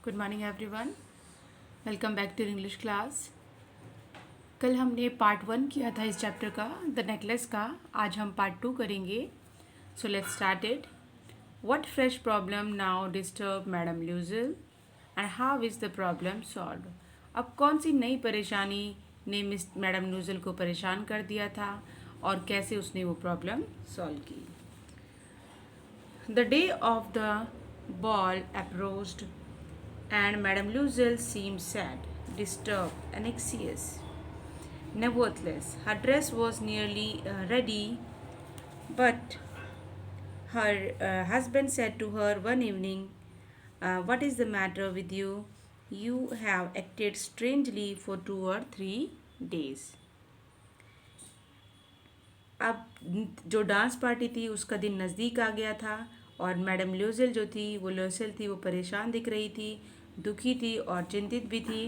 Good morning everyone. Welcome back to English class. कल हमने part 1 किया था इस चैप्टर का, द नेकलेस का। आज हम पार्ट 2 करेंगे। So let's start it. What fresh problem now disturb madam Loisel and how is the problem solve. अब कौन सी नई परेशानी ने मिस मैडम ल्यूजिल को परेशान कर दिया था और कैसे उसने वो प्रॉब्लम सॉल्व की। The day of the ball approached and Madame Loisel seemed sad, disturbed, and anxious. Nevertheless, her dress was nearly ready, but her husband said to her one evening, "What is the matter with you? You have acted strangely for 2 or 3 days." अब जो dance party थी उसका दिन नज़दीक आ गया था और madam ल्यूजिल जो थी वो परेशान दिख रही थी, दुखी थी और चिंतित भी थी।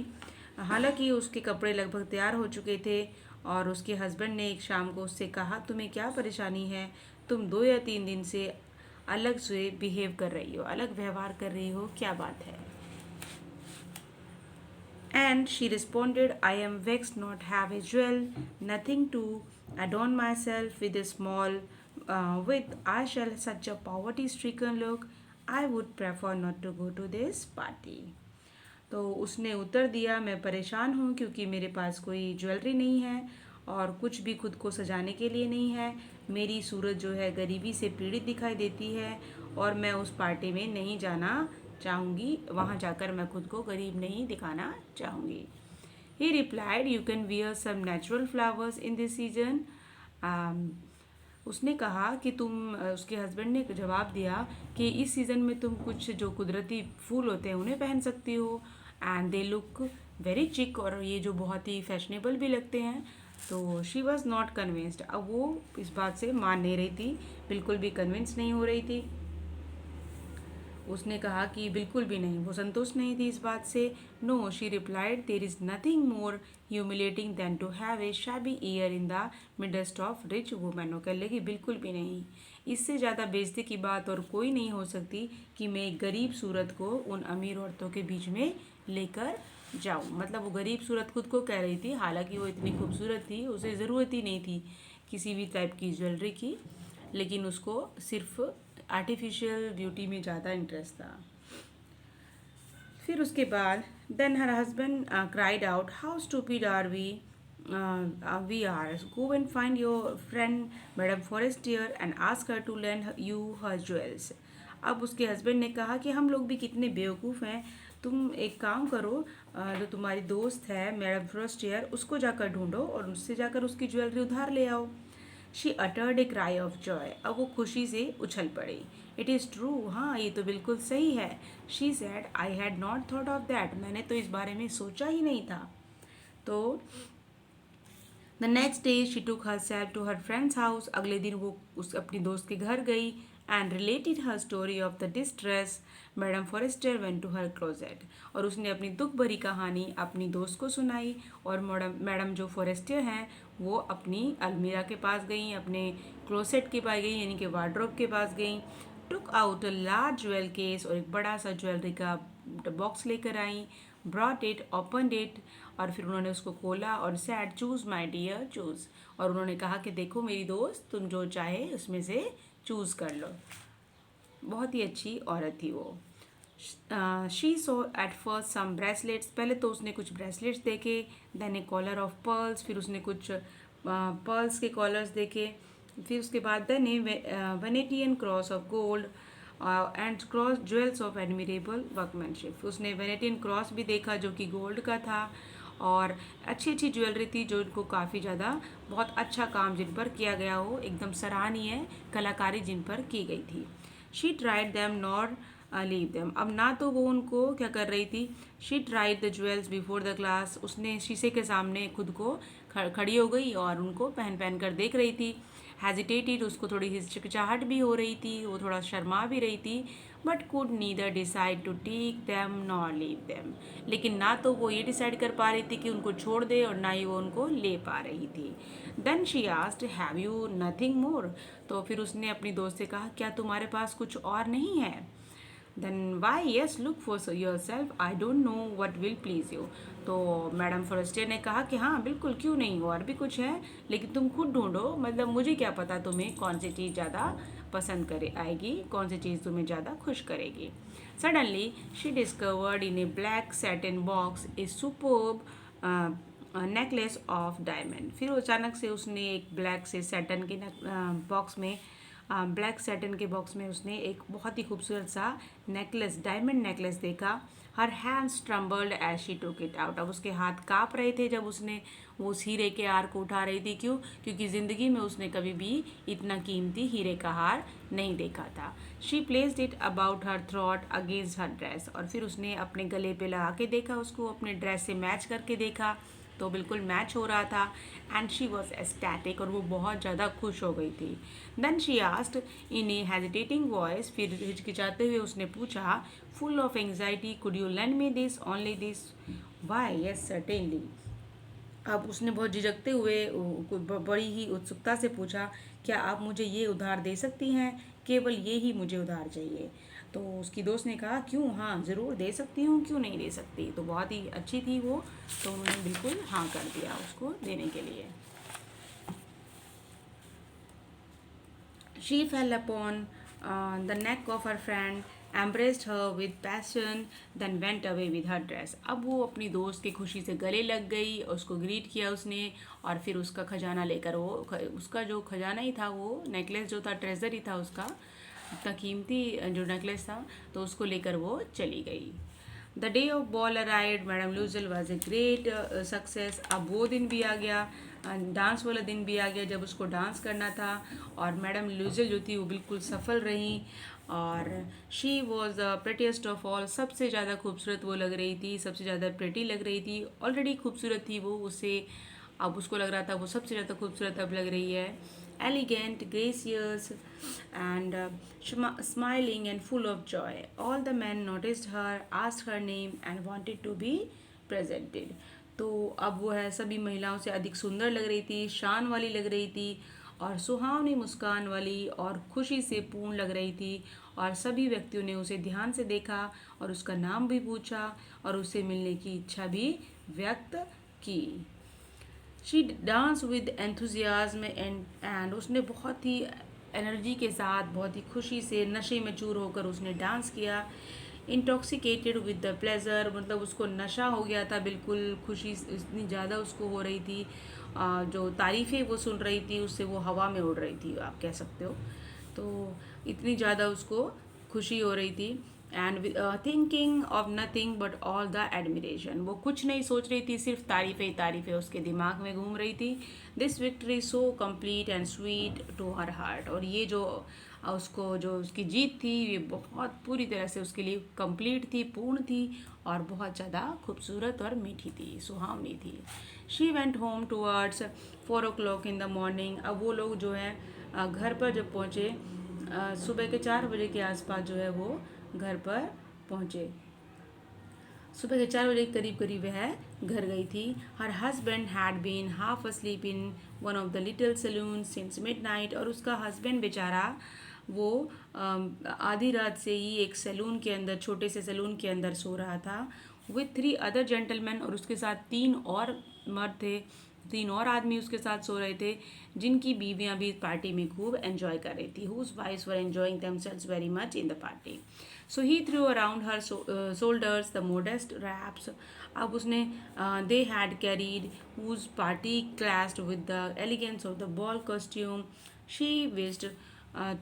हालांकि उसके कपड़े लगभग तैयार हो चुके थे और उसके हस्बैंड ने एक शाम को उससे कहा, तुम्हें क्या परेशानी है? तुम 2 या 3 दिन से अलग से बिहेव कर रही हो, अलग व्यवहार कर रही हो, क्या बात है? And she responded, I am vexed not have a jewel, nothing to adorn myself with a small with I shall such a poverty stricken look. I would prefer not to go to this party. तो उसने उत्तर दिया, मैं परेशान हूँ क्योंकि मेरे पास कोई jewellery नहीं है और कुछ भी खुद को सजाने के लिए नहीं है। मेरी सूरत जो है गरीबी से पीड़ित दिखाई देती है और मैं उस पार्टी में नहीं जाना चाहूँगी। वहाँ जाकर मैं खुद को गरीब नहीं दिखाना चाहूँगी। He replied, you can wear some natural flowers in this season. उसने कहा कि उसके हस्बैंड ने जवाब दिया कि इस सीज़न में तुम कुछ जो कुदरती फूल होते हैं उन्हें पहन सकती हो एंड दे लुक वेरी चिक, और ये जो बहुत ही फैशनेबल भी लगते हैं। तो शी वॉज नॉट कन्विंस्ड। अब वो इस बात से मान नहीं रही थी, बिल्कुल भी कन्विंस नहीं हो रही थी। उसने कहा कि बिल्कुल भी नहीं, वो संतुष्ट नहीं थी इस बात से। No, she replied, there is nothing more humiliating than to have a shabby air in the midst of rich women. वो कह लगी, बिल्कुल भी नहीं, इससे ज़्यादा बेइज्जती की बात और कोई नहीं हो सकती कि मैं एक गरीब सूरत को उन अमीर औरतों के बीच में लेकर जाऊँ। मतलब वो गरीब सूरत खुद को कह रही थी, हालांकि वो इतनी खूबसूरत थी, उसे ज़रूरत ही नहीं थी किसी भी टाइप की ज्वेलरी की, लेकिन उसको सिर्फ आर्टिफिशियल ब्यूटी में ज़्यादा इंटरेस्ट था। फिर उसके बाद then her husband cried out, how stupid are we are, go and find your friend madam Forestier and ask her to lend you her jewels. अब उसके हस्बैंड ने कहा कि हम लोग भी कितने बेवकूफ़ हैं, तुम एक काम करो, जो तुम्हारी दोस्त है मैडम फॉरेस्टियर उसको जाकर ढूंढो और उससे जाकर उसकी ज्वेलरी उधार ले आओ। She uttered a cry of Joy. अब वो खुशी से उछल पड़ी। इट इज़ ट्रू, हाँ ये तो बिल्कुल सही है। She said, I had not thought of that, मैंने तो इस बारे में सोचा ही नहीं था। तो the next day she took herself to her friend's house. अगले दिन वो उस अपनी दोस्त के घर गई and related her story of the distress madam Forester went to her closet. और उसने अपनी दुख भरी कहानी अपनी दोस्त को सुनाई और मैडम जो फॉरेस्टर हैं वो अपनी अलमीरा के पास गई, अपने क्लोसेट के पास गई, यानी कि वार्ड्रोब के पास गई। Took out a large jewel case, और एक बड़ा सा ज्वेलरी का बॉक्स लेकर आई। ब्रॉट इट, ओपन इट, और फिर उन्होंने उसको खोला और said, choose my dear choose. और उन्होंने कहा कि देखो मेरी दोस्त, तुम जो चाहे उसमें से चूज़ कर लो। बहुत ही अच्छी औरत थी वो। She saw at first some bracelets, पहले तो उसने कुछ ब्रेसलेट्स देखे, then a collar of pearls, फिर उसने कुछ पर्ल्स के कॉलर्स देखे, फिर उसके बाद then a Venetian cross of gold and cross jewels of admirable workmanship. उसने वेनेटियन क्रॉस भी देखा जो कि गोल्ड का था और अच्छी अच्छी ज्वेलरी थी जो इनको काफ़ी ज़्यादा बहुत अच्छा काम जिन पर किया गया हो, एकदम सराहनीय कलाकारी जिन पर की गई थी। She tried them nor leave them. अब ना तो वो उनको क्या कर रही थी, she tried the jewels before the class, उसने शीशे के सामने खुद को खड़ी हो गई और उनको पहन पहन कर देख रही थी। हेजिटेटेड, उसको थोड़ी हिचकिचाहट भी हो रही थी, वो थोड़ा शर्मा भी रही थी, but could neither decide to take them nor leave them. लेकिन ना तो वो ये डिसाइड कर पा रही थी कि उनको छोड़ दे और ना ही वो उनको ले पा रही थी। Then she asked, have you nothing more. तो फिर उसने अपनी दोस्त से कहा, क्या तुम्हारे पास कुछ और नहीं है? Then why yes look for yourself, I don't know what will please you. तो मैडम फॉरेस्टियर ने कहा कि हाँ बिल्कुल, क्यों नहीं, और भी कुछ है, लेकिन तुम खुद ढूंढो, मतलब मुझे क्या पता तुम्हें कौन सी चीज़ ज़्यादा पसंद करे आएगी, कौन सी चीज़ तुम्हें ज़्यादा खुश करेगी। Suddenly she discovered in A black satin box A superb necklace of diamond. फिर अचानक से उसने एक ब्लैक से सैटन के बॉक्स में, ब्लैक सैटन के बॉक्स में उसने एक बहुत ही खूबसूरत सा नेकलेस, डायमंड नेकलेस देखा। Her hands trembled as she took it out. अब उसके हाथ काँप रहे थे जब उसने वो उस हीरे के हार को उठा रही थी। क्यों? क्योंकि ज़िंदगी में उसने कभी भी इतना कीमती हीरे का हार नहीं देखा था। She placed it about her throat against her dress. और फिर उसने अपने गले पे लगा के देखा, उसको अपने ड्रेस से मैच करके देखा, तो बिल्कुल मैच हो रहा था। एंड शी वॉज एस्टैटिक, और वो बहुत ज़्यादा खुश हो गई थी। Then she asked in a hesitating voice, फिर हिचकिचाते हुए उसने पूछा, full of anxiety, could you lend me this, only this? Why yes certainly. अब उसने बहुत झिझकते हुए बड़ी ही उत्सुकता से पूछा, क्या आप मुझे ये उधार दे सकती हैं? केवल ये ही मुझे उधार चाहिए। तो उसकी दोस्त ने कहा, क्यों, हाँ ज़रूर दे सकती हूँ, क्यों नहीं दे सकती। तो बहुत ही अच्छी थी वो, तो उन्होंने बिल्कुल हाँ कर दिया उसको देने के लिए। She fell upon the neck of her friend, embraced her with passion, then went away with her dress. अब वो अपनी दोस्त की खुशी से गले लग गई, उसको ग्रीट किया उसने, और फिर उसका खजाना लेकर वो, उसका जो खजाना ही था, वो नेकलेस जो था, ट्रेजर ही था उसका, इतना कीमती जो नेकलेस था, तो उसको लेकर वो चली गई। The day of ball arrived, madam Loisel was a great success. अब वो दिन भी आ गया, डांस वाला दिन भी आ गया जब उसको डांस करना था, और मैडम लूजल जो थी वो बिल्कुल सफल रही। और she was the prettiest of all, सबसे ज़्यादा खूबसूरत वो लग रही थी, सबसे ज़्यादा प्रेटी लग रही थी। ऑलरेडी खूबसूरत थी वो, उससे अब उसको लग रहा था वो सबसे ज़्यादा खूबसूरत अब लग रही है। Elegant, gracious, and smiling and full of joy. All the men noticed her, asked her name, and wanted to be presented. तो अब वो है सभी महिलाओं से अधिक सुंदर लग रही थी, शान वाली लग रही थी, और सुहावनी मुस्कान वाली, और खुशी से पूर्ण लग रही थी। और सभी व्यक्तियों ने उसे ध्यान से देखा, और उसका नाम भी पूछा, और उससे मिलने की इच्छा भी व्यक्त की। She dance with enthusiasm and उसने बहुत ही एनर्जी के साथ, बहुत ही खुशी से, नशे में चूर होकर उसने डांस किया। इंटॉक्सिकेटेड विद द प्लेजर, मतलब उसको नशा हो गया था, बिल्कुल खुशी इतनी ज़्यादा उसको हो रही थी, जो तारीफ़ें वो सुन रही थी उससे वो हवा में उड़ रही थी, आप कह सकते हो। तो इतनी ज़्यादा उसको खुशी हो रही थी। And thinking of nothing but all the admiration, वो कुछ नहीं सोच रही थी, सिर्फ तारीफ़ें तारीफ़ें उसके दिमाग में घूम रही थी। This victory so complete and sweet to her heart, और ये जो उसको जो उसकी जीत थी, ये बहुत पूरी तरह से उसके लिए कंप्लीट थी, पूर्ण थी, और बहुत ज़्यादा खूबसूरत और मीठी थी, सुहावनी थी। She went home towards 4 o'clock in the morning. अब वो लोग जो है घर पर जब पहुँचे, सुबह के 4 बजे के आसपास जो है वो घर पर पहुँचे। सुबह के 4 बजे के करीब करीब वह घर गई थी। Her husband had been half asleep in one of the little saloon since midnight, और उसका हस्बैंड बेचारा वो आधी रात से ही एक सैलून के अंदर, छोटे से सैलून के अंदर सो रहा था, विथ 3 अदर जेंटलमैन, और उसके साथ 3 और मर्द थे, 3 और आदमी उसके साथ सो रहे थे, जिनकी बीवियां भी पार्टी में खूब एंजॉय कर रही थी। Whose wives were enjoying themselves very much in the party. So he threw around her shoulders the modest wraps. अब उसने they had carried whose party clashed with the elegance of the ball costume. She wished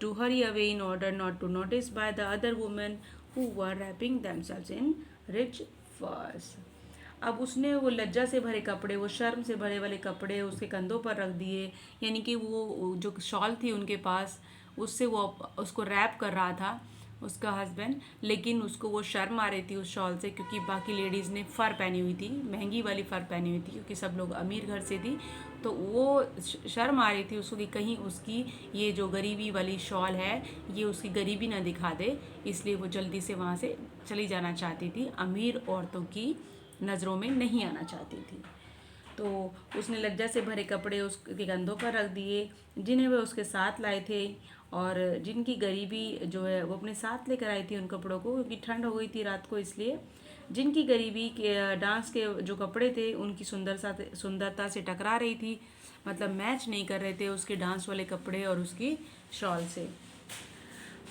to hurry away in order not to notice by the other women who were wrapping themselves in rich furs. अब उसने वो लज्जा से भरे कपड़े, वो शर्म से भरे वाले कपड़े उसके कंधों पर रख दिए, यानी कि वो जो शॉल थी उनके पास, उससे वो उसको रैप कर रहा था उसका हस्बैंड, लेकिन उसको वो शर्म आ रही थी उस शॉल से, क्योंकि बाकी लेडीज़ ने फ़र पहनी हुई थी, महंगी वाली फ़र पहनी हुई थी, क्योंकि सब लोग अमीर घर से थी। तो वो शर्म आ रही थी उसको कि कहीं उसकी ये जो गरीबी वाली शॉल है ये उसकी गरीबी ना दिखा दे, इसलिए वो जल्दी से वहाँ से चली जाना चाहती थी, अमीर औरतों की नज़रों में नहीं आना चाहती थी। तो उसने लज्जा से भरे कपड़े उसके कंधों पर रख दिए, जिन्हें वह उसके साथ लाए थे, और जिनकी गरीबी जो है वो अपने साथ लेकर आई थी उन कपड़ों को, क्योंकि ठंड हो गई थी रात को, इसलिए जिनकी गरीबी के डांस के जो कपड़े थे उनकी सुंदरता से टकरा रही थी, मतलब मैच नहीं कर रहे थे उसके डांस वाले कपड़े और उसकी शॉल से।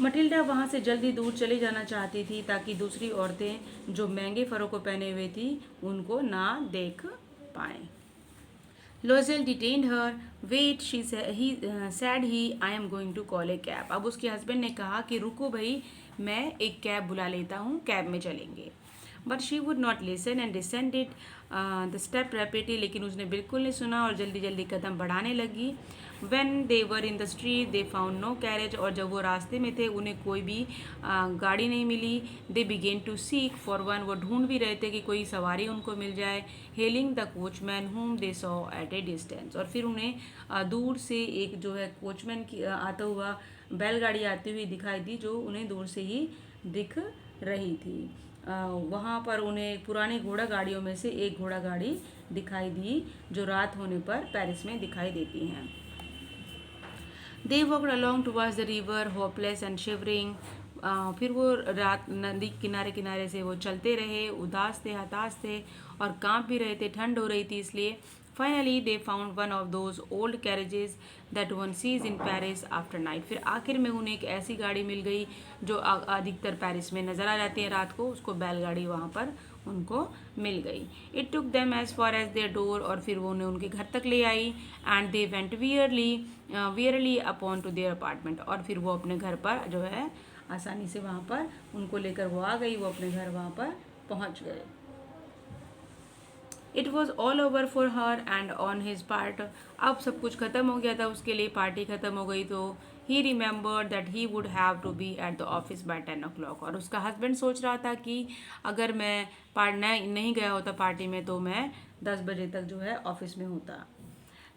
मटिल्डा वहाँ से जल्दी दूर चली जाना चाहती थी ताकि दूसरी औरतें जो महंगे फरों को पहने हुए थी उनको ना देख पाएं। Loisel detained her. Wait, said he, I am going to call a cab. अब उसके हस्बैंड ने कहा कि रुको भाई, मैं एक कैब बुला लेता हूँ, कैब में चलेंगे। But she would not listen and descended the step rapidly, लेकिन उसने बिल्कुल नहीं सुना और जल्दी जल्दी कदम बढ़ाने लगी। When they were in the street they found no carriage, और जब वो रास्ते में थे उन्हें कोई भी गाड़ी नहीं मिली। They began to seek for one, वो ढूंढ भी रहे थे कि कोई सवारी उनको मिल जाए। हेलिंग द कोचमैन हुम they saw at A distance, और फिर उन्हें दूर से एक जो है कोचमैन की आता हुआ बैलगाड़ी आती हुई दिखाई दी, जो उन्हें दूर से ही दिख रही थी। वहाँ पर उन्हें पुरानी घोड़ा गाड़ियों में से एक घोड़ा गाड़ी दिखाई दी, जो रात होने पर पेरिस में दिखाई देती हैं। They walked along towards the river hopeless and shivering, फिर वो रात नदी किनारे किनारे से वो चलते रहे, उदास थे, हताश थे और कांप भी रहे थे, ठंड हो रही थी इसलिए। Finally they found one of those old carriages that one seize in Paris after night, फिर आखिर में उन्हें एक ऐसी गाड़ी मिल गई जो अधिकतर पेरिस में नज़र आ जाती है रात को, उसको बैलगाड़ी वहाँ पर उनको मिल गई। It took them as far as their door, और फिर वो उन्हें उनके घर तक ले आई। And they went wearily upon to their apartment, और फिर वो अपने घर पर जो है आसानी से वहाँ पर उनको लेकर वो आ गई, वो अपने घर वहाँ पर पहुँच गए। It was all over for her and on his part, अब सब कुछ ख़त्म हो गया था उसके लिए, पार्टी ख़त्म हो गई, तो he remember that he would have to be at the office by 10 o'clock, और उसका हस्बैंड सोच रहा था कि अगर मैं नहीं गया होता पार्टी में तो मैं 10 बजे तक जो है ऑफिस में होता।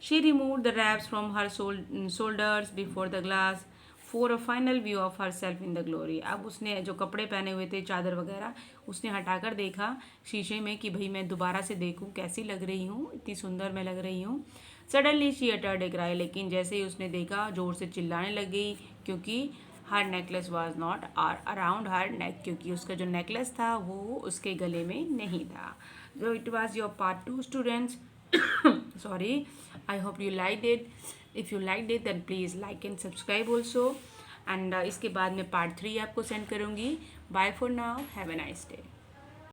She remove the wraps from her shoulders before the glass for a final view of her self in the glory, अब उसने जो कपड़े पहने हुए थे, चादर वगैरह, उसने हटाकर देखा शीशे में कि भाई मैं दोबारा से देखूं कैसी लग रही हूँ, इतनी सुंदर मैं लग रही हूँ। Suddenly she uttered a cry, लेकिन जैसे ही उसने देखा जोर से चिल्लाने लग गई, क्योंकि हर नेकलेस वॉज नॉट अराउंड हर नेक, क्योंकि उसका जो नेकलेस था वो उसके गले में नहीं था। So it was your part 2 students. Sorry, I hope you liked it. If you liked it then please like and subscribe also, and इसके बाद मैं part 3 आपको सेंड करूँगी. Bye for now, have a nice day.